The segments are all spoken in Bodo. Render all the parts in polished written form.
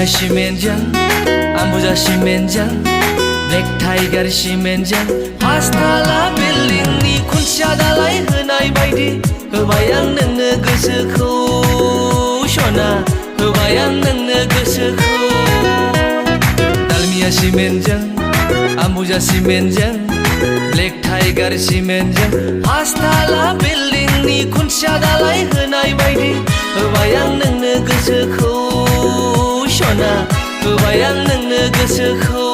달미야 시멘장 암부자 시멘장 ब्लेक टाइगार सिमेन्टजों पासताला बिल्डिंनि खुन्थिया दालाय होनाय बायदि होबाय आं नोंनो गोसोखौ सना होबाय आं नोंनो गोसोखौ दालमिया सिमेन्टजों आम्बुजा सिमेन्टजों ब्लेक टाइगार सिमेन्टजों पासताला बिल्डिंनि खुन्थिया दालाय होनाय बायदि होबाय आं नोंनो गोसोखौ सना होबाय आं नोंनो गोसोखौ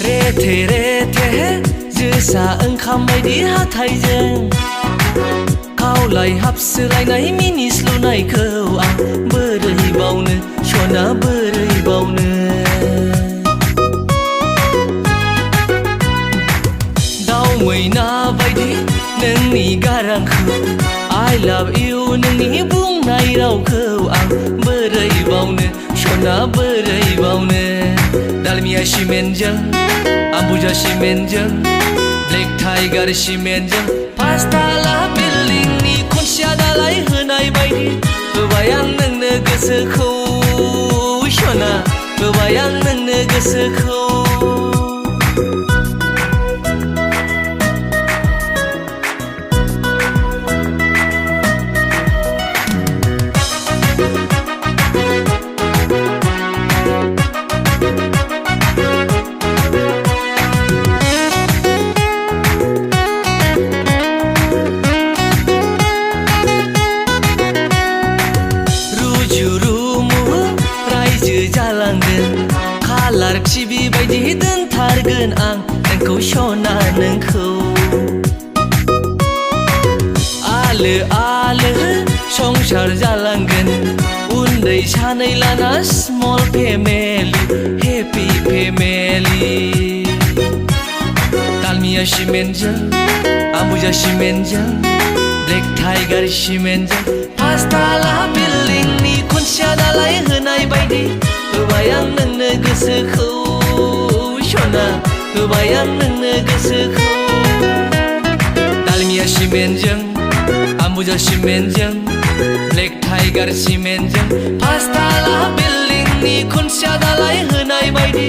रेथे रेथे जोसा ओंखाम बायदि हाथायजों खावलाय हाबसोलायनाय मिनिस्लुनायखौ आं बोरै बावनो सना बोरै बावनो दाउ मैना बायदि नोंनि गारांखौ I love you नोंनि बुंनाय रावखौ आं बोरै बावनो सना बोरै बावनो दालमिया सिमेन्टजों आम्बुजा सिमेन्टजों ब्लेक टाइगार सिमेन्टजों पासताला बिल्डिंनि खुन्थिया दालाय होनाय बायदि होबाय आं नोंनो गोसोखौ सना होबाय आं नोंनो गोसोखौ कालार टिभि बायदि दोनथारगोन आं नोंखौ सना नोंखौ आलो आलो संसार जालांगोन उन्दै सानै लाना small family happy family Dalmia सिमेन्टजों आम्बुजा सिमेन्टजों ब्लेक टाइगार सिमेन्टजों पासताला बिल्डिंनि खुन्थिया दालाय होनाय बायदि होबाय आं नोंनो गोसोखौ सना होबाय आं नोंनो गोसोखौ दालमिया सिमेन्टजों आम्बुजा सिमेन्टजों ब्लेक टाइगार सिमेन्टजों पासताला बिल्डिंनि खुन्थिया दालाय होनाय बायदि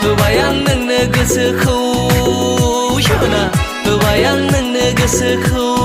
होबाय आं नोंनो गोसोखौ सना होबाय आं नोंनो गोसोखौ